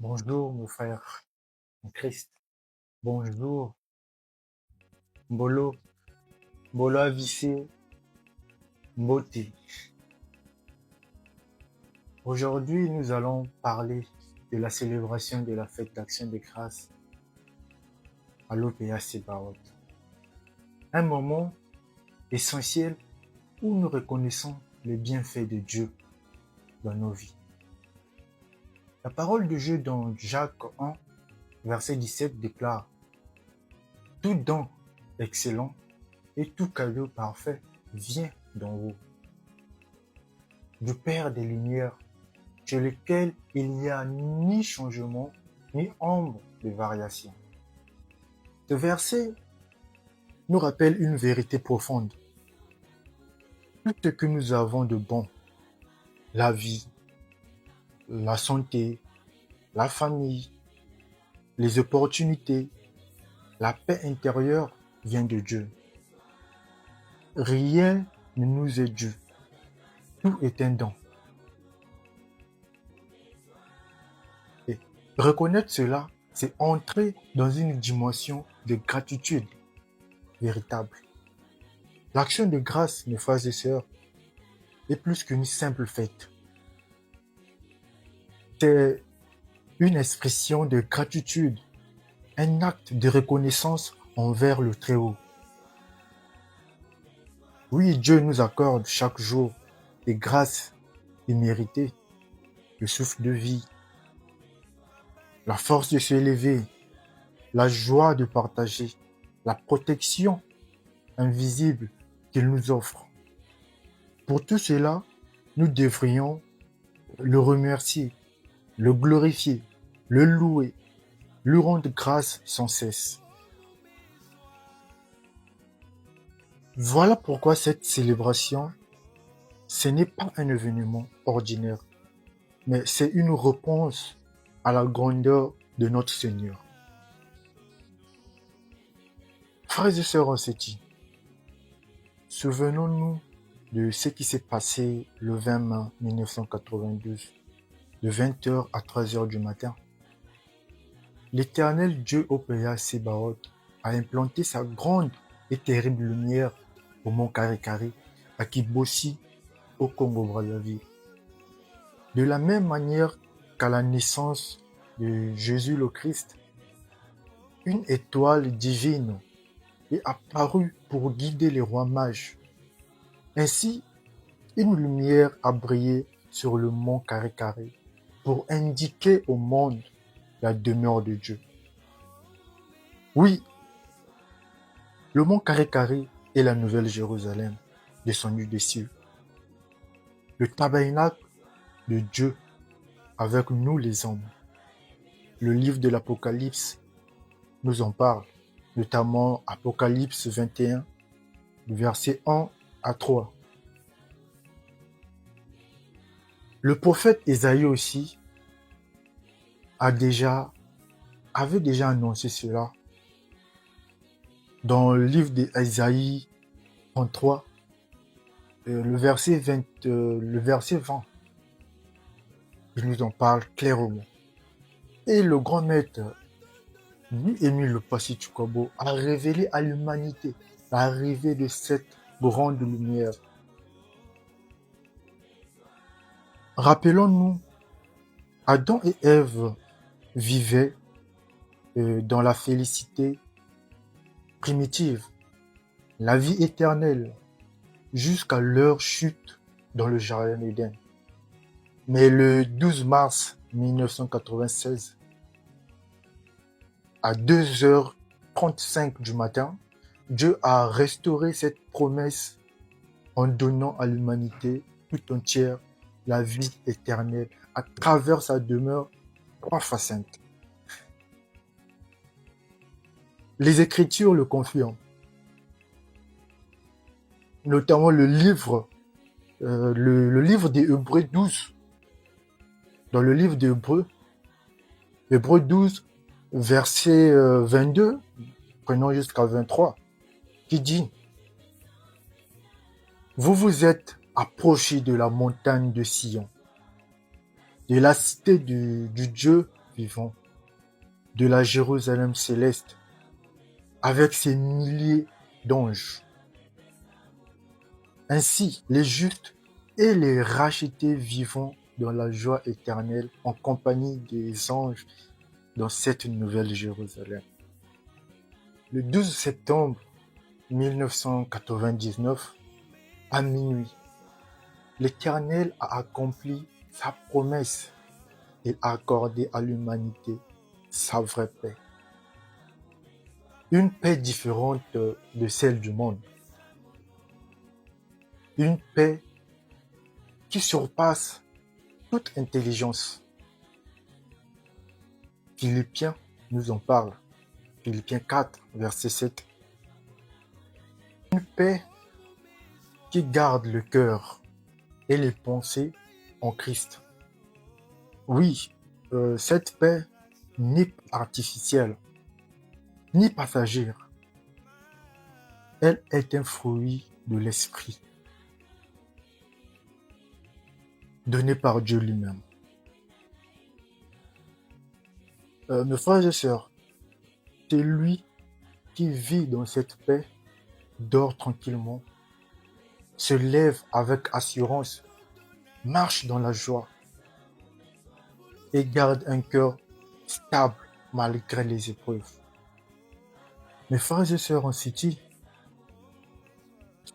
Bonjour mon frère en Christ. Bonjour Mbolo, Mbolo Avissé, Mbote. Aujourd'hui, nous allons parler de la célébration de la fête d'action de grâce à l'OPA Sebaot. Un moment essentiel où nous reconnaissons les bienfaits de Dieu dans nos vies. La parole de Dieu dans Jacques 1, verset 17 déclare: tout don excellent et tout cadeau parfait vient d'en haut, du Père des Lumières, chez lequel il n'y a ni changement, ni ombre de variation. Ce verset nous rappelle une vérité profonde. Tout ce que nous avons de bon, la vie, la santé, la famille, les opportunités, la paix intérieure vient de Dieu. Rien ne nous est dû. Tout est un don. Et reconnaître cela, c'est entrer dans une dimension de gratitude véritable. L'action de grâce, mes frères et sœurs, est plus qu'une simple fête. C'est une expression de gratitude, un acte de reconnaissance envers le Très-Haut. Oui, Dieu nous accorde chaque jour des grâces imméritées, le souffle de vie, la force de s'élever, la joie de partager, la protection invisible qu'il nous offre. Pour tout cela, nous devrions le remercier, le glorifier, le louer, lui rendre grâce sans cesse. Voilà pourquoi cette célébration, ce n'est pas un événement ordinaire, mais c'est une réponse à la grandeur de notre Seigneur. Frères et sœurs en Séti, souvenons-nous de ce qui s'est passé le 20 mai 1992, de 20h à 3h du matin. L'Éternel Dieu Opéa Sebaot a implanté sa grande et terrible lumière au mont Karikari, à Kibossi, au Congo-Brazzaville. De la même manière qu'à la naissance de Jésus le Christ, une étoile divine est apparue pour guider les rois mages. Ainsi, une lumière a brillé sur le mont Karikari pour indiquer au monde la demeure de Dieu. Oui, le mont Karikari est la nouvelle Jérusalem descendue des cieux. Le tabernacle de Dieu avec nous les hommes. Le livre de l'Apocalypse nous en parle, notamment Apocalypse 21, versets 1 à 3. Le prophète Ésaïe aussi avait déjà annoncé cela dans le livre d'Ésaïe 33, le verset 20, il nous en parle clairement. Et le grand maître, lui, Émile Le Passy Tchoukobo, a révélé à l'humanité l'arrivée de cette grande lumière. Rappelons-nous, Adam et Ève vivaient dans la félicité primitive, la vie éternelle, jusqu'à leur chute dans le jardin d'Éden. Mais le 12 mars 1996, à 2h35 du matin, Dieu a restauré cette promesse en donnant à l'humanité tout entière la vie éternelle à travers sa demeure 3 fois sainte. Les Écritures le confirment, notamment le livre des Hébreux 12. Dans le livre des Hébreux 12, verset 22, prenons jusqu'à 23, qui dit: vous vous êtes approchés de la montagne de Sion, de la cité du Dieu vivant de la Jérusalem céleste avec ses milliers d'anges. Ainsi, les justes et les rachetés vivront dans la joie éternelle en compagnie des anges dans cette nouvelle Jérusalem. Le 12 septembre 1999, à minuit, l'Éternel a accompli sa promesse et a accordé à l'humanité sa vraie paix. Une paix différente de celle du monde. Une paix qui surpasse toute intelligence. Philippiens nous en parle. Philippiens 4, verset 7. Une paix qui garde le cœur et les pensées en Christ. Oui, cette paix n'est pas artificielle, ni passagère. Elle est un fruit de l'esprit, donné par Dieu lui-même. Mes frères et sœurs, c'est lui qui vit dans cette paix, dort tranquillement, se lève avec assurance, marche dans la joie et garde un cœur stable malgré les épreuves. Mes frères et sœurs en City,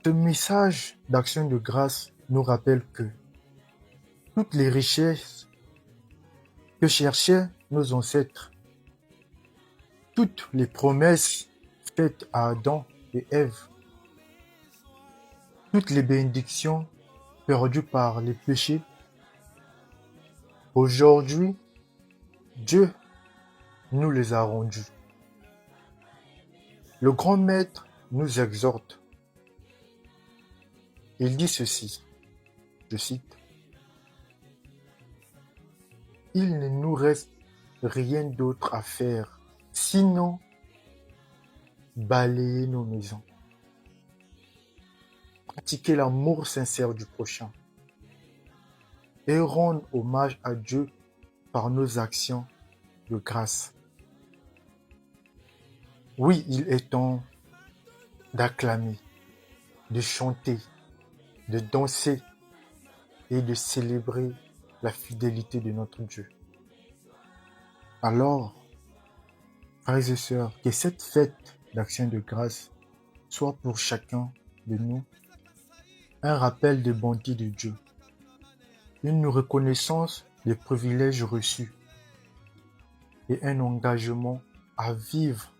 ce message d'action de grâce nous rappelle que toutes les richesses que cherchaient nos ancêtres, toutes les promesses faites à Adam et Ève, toutes les bénédictions perdues par les péchés, aujourd'hui, Dieu nous les a rendues. Le grand maître nous exhorte. Il dit ceci, je cite, « Il ne nous reste rien d'autre à faire, sinon balayer nos maisons, pratiquer l'amour sincère du prochain et rendre hommage à Dieu par nos actions de grâce. » Oui, il est temps d'acclamer, de chanter, de danser et de célébrer la fidélité de notre Dieu. Alors, frères et sœurs, que cette fête d'action de grâce soit pour chacun de nous un rappel des bontés de Dieu, une reconnaissance des privilèges reçus et un engagement à vivre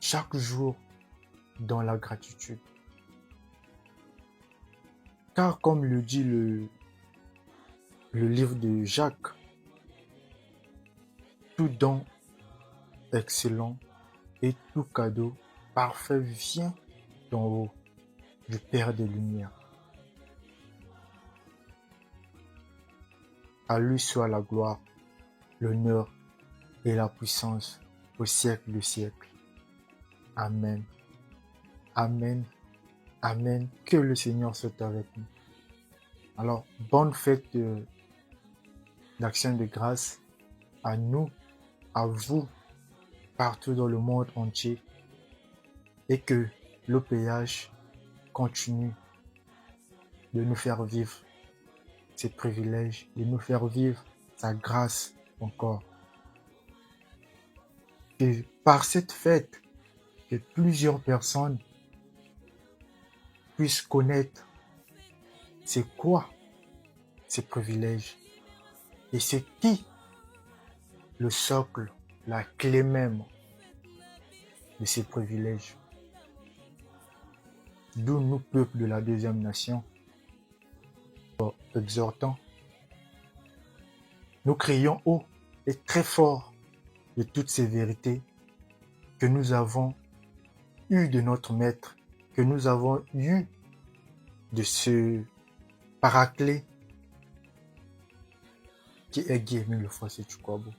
chaque jour dans la gratitude. Car comme le dit le livre de Jacques, tout don excellent et tout cadeau parfait vient d'en haut, du Père des Lumières. À lui soit la gloire, l'honneur et la puissance au siècle des siècles. Amen. Amen. Amen. Que le Seigneur soit avec nous. Alors, bonne fête d'action de grâce à nous, à vous, partout dans le monde entier. Et que l'OPH continue de nous faire vivre ses privilèges, de nous faire vivre sa grâce encore. Et par cette fête, que plusieurs personnes puissent connaître c'est quoi ces privilèges et c'est qui le socle, la clé même de ces privilèges. D'où nous, peuple de la deuxième nation, exhortant, nous crions haut et très fort de toutes ces vérités que nous avons eues de notre Maître, que nous avons eues de ce Paraclet qui est Guillemot le Fossé Chukwabo.